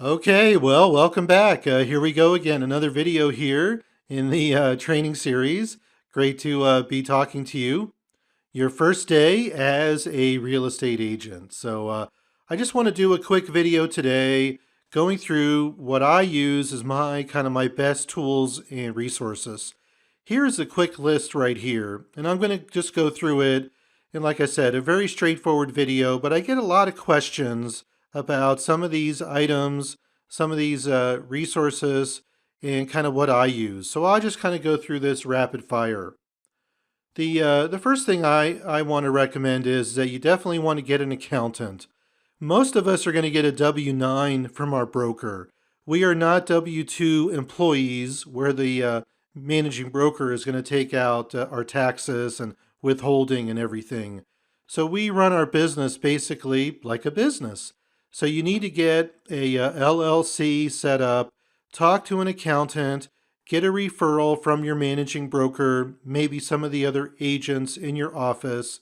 Okay, well, welcome back. Here we go again. Another video here in the training series. Great to be talking to you. Your first day as a real estate agent. So I just want to do a quick video today going through what I use as my my best tools and resources. Here's a quick list right here, and I'm going to just go through it. And like I said, a very straightforward video, but I get a lot of questions about some of these items, some of these resources, and kind of what I use. So I'll just kind of go through this rapid fire. The first thing I want to recommend is that you definitely want to get an accountant. Most of us are going to get a W-9 from our broker. We are not W-2 employees where the managing broker is going to take out our taxes and withholding and everything. So we run our business basically like a business. So you need to get a LLC set up, talk to an accountant, get a referral from your managing broker, maybe some of the other agents in your office.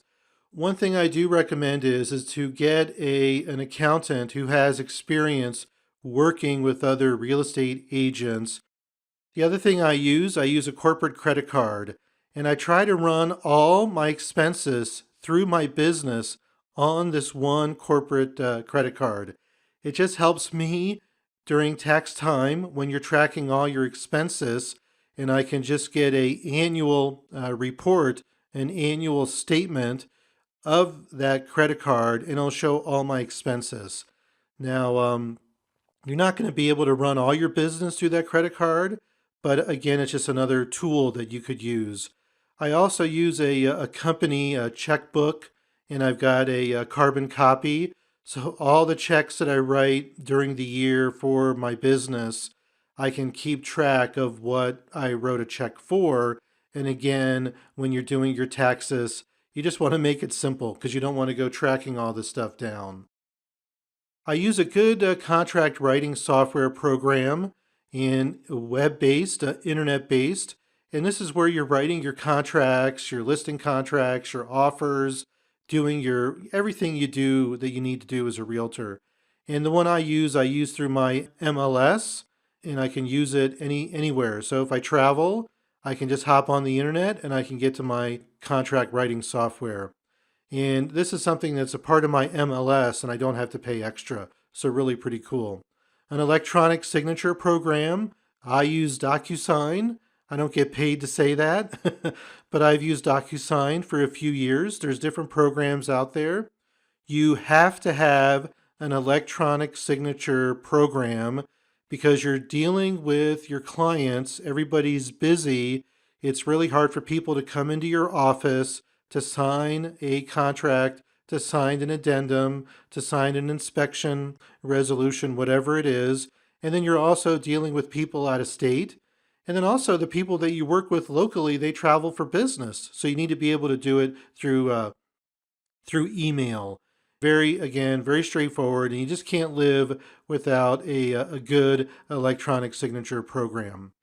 One thing I do recommend is to get an accountant who has experience working with other real estate agents. The other thing I use a corporate credit card, and I try to run all my expenses through my business on this one corporate credit card. It just helps me during tax time when you're tracking all your expenses, and I can just get a annual report, an annual statement of that credit card, and it'll show all my expenses. Now, you're not going to be able to run all your business through that credit card, but again, it's just another tool that you could use. I also use a company checkbook, and I've got a carbon copy. So all the checks that I write during the year for my business, I can keep track of what I wrote a check for. And again, when you're doing your taxes, you just want to make it simple because you don't want to go tracking all this stuff down. I use a good contract writing software program and web-based, internet-based, and this is where you're writing your contracts, your listing contracts, your offers, doing your everything you do that you need to do as a realtor. And the one I use through my MLS, and I can use it anywhere. So if I travel, I can just hop on the internet and I can get to my contract writing software. And this is something that's a part of my MLS and I don't have to pay extra. So really pretty cool. An electronic signature program. I use DocuSign. I don't get paid to say that, but I've used DocuSign for a few years. There's different programs out there. You have to have an electronic signature program because you're dealing with your clients. Everybody's busy. It's really hard for people to come into your office to sign a contract, to sign an addendum, to sign an inspection resolution, whatever it is. And then you're also dealing with people out of state. And then also the people that you work with locally, they travel for business. So you need to be able to do it through email. Again, very straightforward. And you just can't live without a good electronic signature program.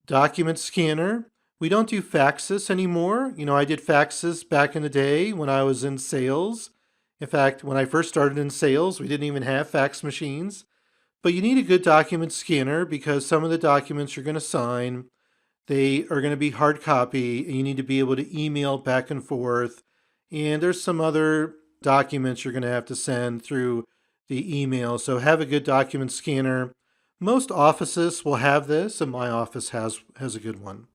Document scanner. We don't do faxes anymore. I did faxes back in the day when I was in sales. In fact, when I first started in sales, we didn't even have fax machines. But you need a good document scanner because some of the documents you're going to sign, they are going to be hard copy, and you need to be able to email back and forth. And there's some other documents you're going to have to send through the email. So have a good document scanner. Most offices will have this, and my office has a good one.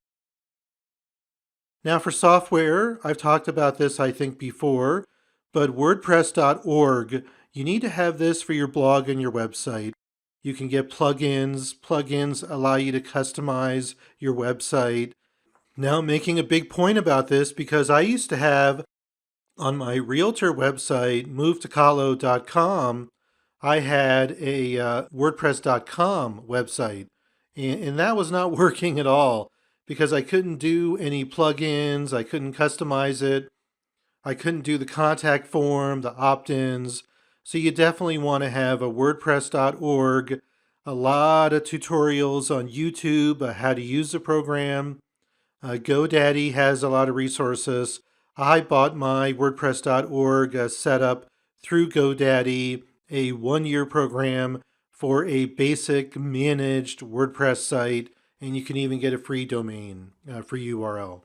Now for software, I've talked about this I think before, but WordPress.org, you need to have this for your blog and your website. You can get plugins. Plugins allow you to customize your website. Now I'm making a big point about this because I used to have on my Realtor website, movetocalo.com, I had a WordPress.com website, and that was not working at all because I couldn't do any plugins, I couldn't customize it, I couldn't do the contact form, the opt-ins. So you definitely want to have a WordPress.org, a lot of tutorials on YouTube, how to use the program. GoDaddy has a lot of resources. I bought my WordPress.org setup through GoDaddy, a one-year program for a basic managed WordPress site, and you can even get a free domain, free URL.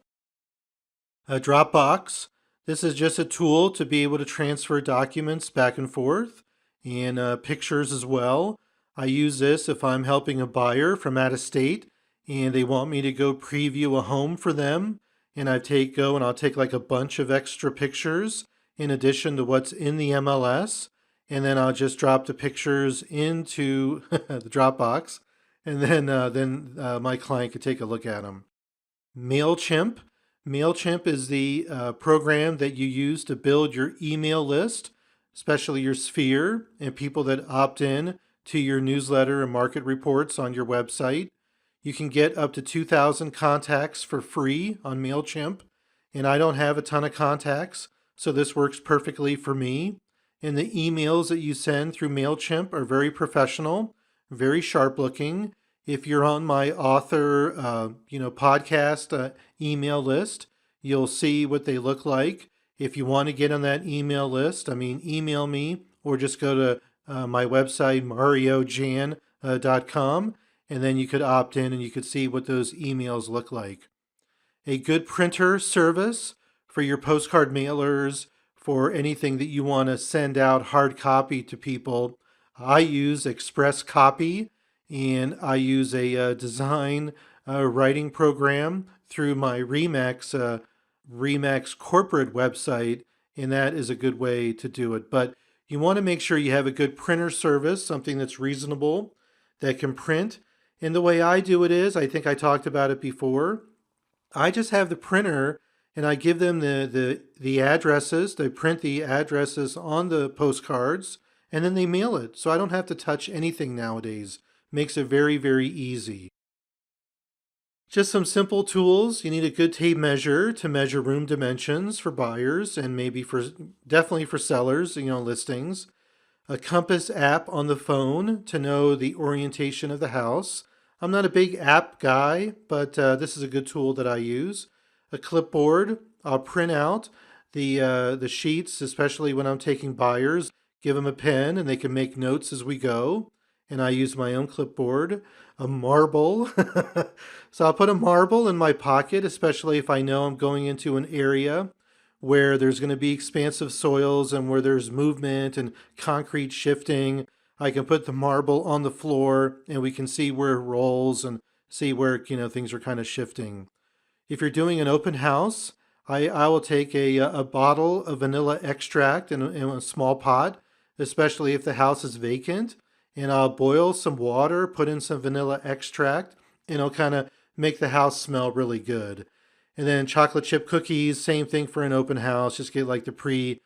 Dropbox. This is just a tool to be able to transfer documents back and forth, and pictures as well. I use this if I'm helping a buyer from out of state and they want me to go preview a home for them. And I'll take like a bunch of extra pictures in addition to what's in the MLS. And then I'll just drop the pictures into the Dropbox. And then my client could take a look at them. MailChimp. MailChimp is the program that you use to build your email list, especially your sphere and people that opt in to your newsletter and market reports on your website. You can get up to 2,000 contacts for free on MailChimp, and I don't have a ton of contacts, so this works perfectly for me. And the emails that you send through MailChimp are very professional, very sharp looking. If you're on my author, podcast email list, you'll see what they look like. If you want to get on that email list, email me or just go to my website, mariojan.com, and then you could opt in and you could see what those emails look like. A good printer service for your postcard mailers, for anything that you want to send out hard copy to people. I use Express Copy, and I use a design writing program through my Remax corporate website, and that is a good way to do it. But you want to make sure you have a good printer service, something that's reasonable, that can print. And the way I do it is, I think I talked about it before, I just have the printer and I give them the addresses. They print the addresses on the postcards and then they mail it. So I don't have to touch anything nowadays. Makes it very, very easy. Just some simple tools. You need a good tape measure to measure room dimensions for buyers and definitely for sellers, listings. A compass app on the phone to know the orientation of the house. I'm not a big app guy, but this is a good tool that I use. A clipboard. I'll print out the sheets, especially when I'm taking buyers. Give them a pen and they can make notes as we go. And I use my own clipboard. A marble. So I'll put a marble in my pocket, especially if I know I'm going into an area where there's going to be expansive soils and where there's movement and concrete shifting. I can put the marble on the floor and we can see where it rolls and see where things are kind of shifting. If you're doing an open house, I will take a bottle of vanilla extract in a small pot, especially if the house is vacant, and I'll boil some water, put in some vanilla extract, and it'll kind of make the house smell really good. And then chocolate chip cookies, same thing for an open house. Just get like the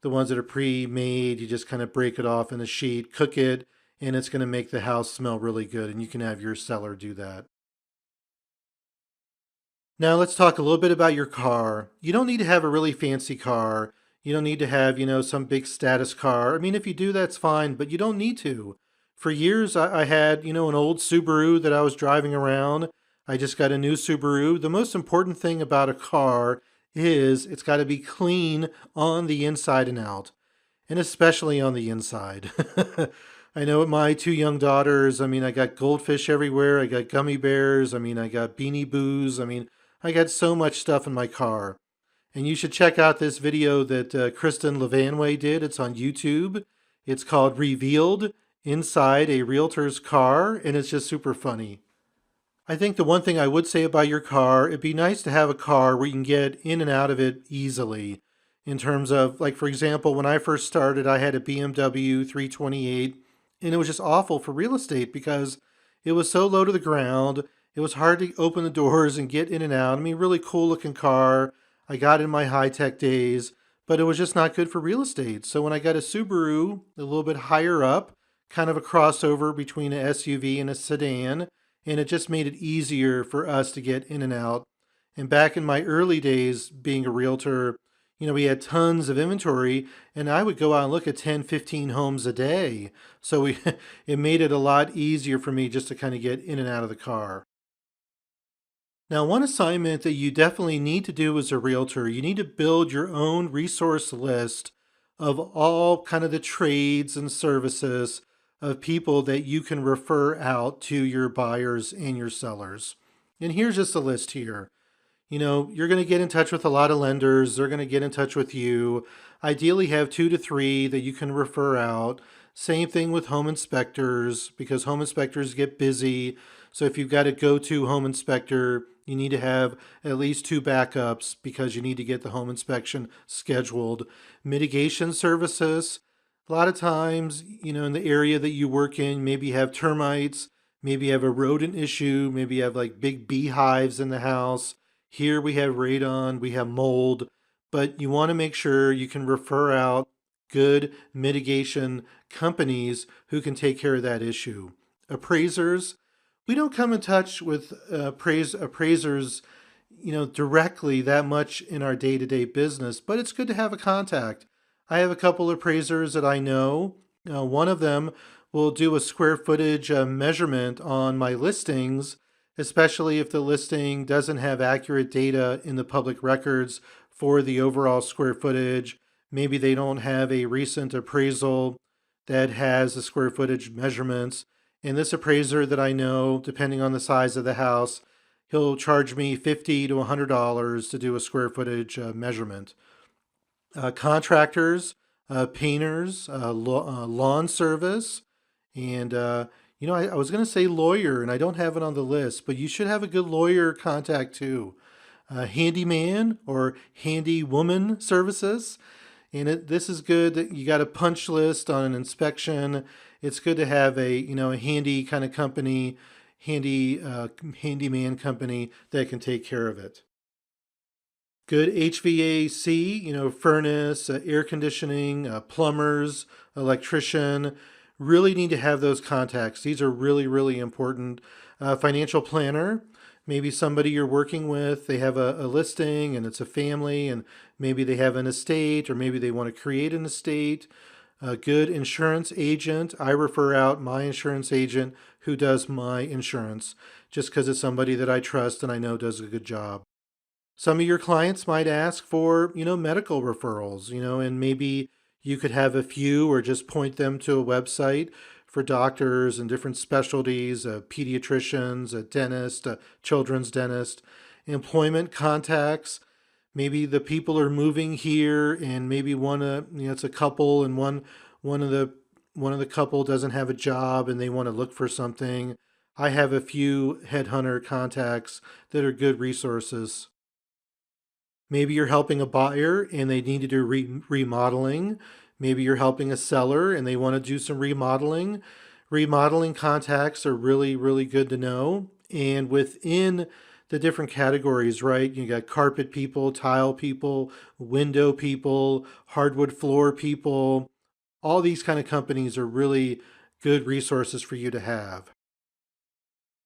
ones that are pre-made. You just kind of break it off in a sheet, cook it, and it's going to make the house smell really good. And you can have your seller do that. Now let's talk a little bit about your car. You don't need to have a really fancy car. You don't need to have, some big status car. If you do, that's fine, but you don't need to. For years, I had, an old Subaru that I was driving around. I just got a new Subaru. The most important thing about a car is it's got to be clean on the inside and out, and especially on the inside. I know with my two young daughters, I got goldfish everywhere. I got gummy bears. I got Beanie Boos. I got so much stuff in my car. And you should check out this video that Kristen Levanway did. It's on YouTube. It's called Revealed Inside a Realtor's Car, and it's just super funny. I think the one thing I would say about your car, it'd be nice to have a car where you can get in and out of it easily. In terms of, like, for example, when I first started, I had a BMW 328, and it was just awful for real estate because it was so low to the ground. It was hard to open the doors and get in and out. Really cool looking car. I got in my high-tech days, but it was just not good for real estate. So when I got a Subaru, a little bit higher up, kind of a crossover between an SUV and a sedan, and it just made it easier for us to get in and out. And back in my early days being a realtor, we had tons of inventory, and I would go out and look at 10, 15 homes a day. So it made it a lot easier for me just to kind of get in and out of the car. Now, one assignment that you definitely need to do as a realtor, you need to build your own resource list of all kind of the trades and services of people that you can refer out to your buyers and your sellers. And here's just a list here. You're going to get in touch with a lot of lenders. They're going to get in touch with you. Ideally, have 2 to 3 that you can refer out. Same thing with home inspectors, because home inspectors get busy. So if you've got a go-to home inspector, you need to have at least 2 backups because you need to get the home inspection scheduled. Mitigation services. A lot of times, in the area that you work in, maybe you have termites, maybe you have a rodent issue, maybe you have like big beehives in the house. Here we have radon, we have mold, but you want to make sure you can refer out good mitigation companies who can take care of that issue. Appraisers, we don't come in touch with appraisers, directly that much in our day-to-day business, but it's good to have a contact. I have a couple of appraisers that I know. One of them will do a square footage measurement on my listings, especially if the listing doesn't have accurate data in the public records for the overall square footage. Maybe they don't have a recent appraisal that has the square footage measurements. And this appraiser that I know, depending on the size of the house, he'll charge me $50 to $100 to do a square footage measurement. Contractors, painters, lawn service, and I was going to say lawyer, and I don't have it on the list, but you should have a good lawyer contact too. Handyman or handy woman services. And this is good. You got a punch list on an inspection. It's good to have a handy kind of company, handyman company that can take care of it. Good HVAC, furnace, air conditioning, plumbers, electrician. Really need to have those contacts. These are really, really important. Financial planner, maybe somebody you're working with, they have a listing and it's a family, and maybe they have an estate, or maybe they want to create an estate. A good insurance agent. I refer out my insurance agent who does my insurance just because it's somebody that I trust and I know does a good job. Some of your clients might ask for, medical referrals, and maybe you could have a few or just point them to a website for doctors and different specialties, pediatricians, a dentist, a children's dentist, employment contacts. Maybe the people are moving here and maybe it's a couple, and one of the couple doesn't have a job and they want to look for something. I have a few headhunter contacts that are good resources. Maybe you're helping a buyer and they need to do remodeling. Maybe you're helping a seller and they want to do some remodeling. Remodeling contacts are really, really good to know. And within the different categories, right? You got carpet people, tile people, window people, hardwood floor people. All these kind of companies are really good resources for you to have.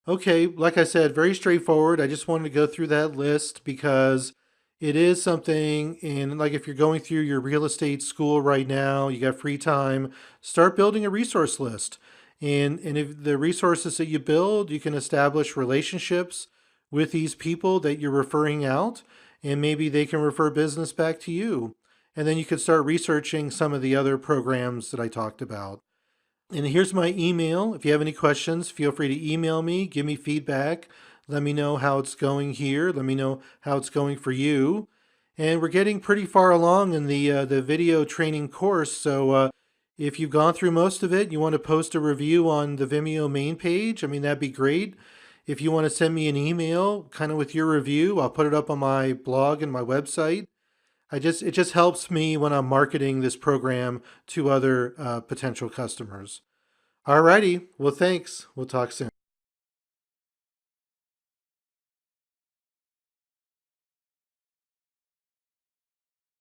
Okay, like I said, very straightforward. I just wanted to go through that list because it is something, and like if you're going through your real estate school right now, you got free time, start building a resource list. And if the resources that you build, you can establish relationships with these people that you're referring out, and maybe they can refer business back to you. And then you can start researching some of the other programs that I talked about. And here's my email. If you have any questions, feel free to email me, give me feedback. Let me know how it's going here. Let me know how it's going for you. And we're getting pretty far along in the video training course. So if you've gone through most of it, you want to post a review on the Vimeo main page, I mean, that'd be great. If you want to send me an email kind of with your review, I'll put it up on my blog and my website. It just helps me when I'm marketing this program to other potential customers. Alrighty, well, thanks. We'll talk soon.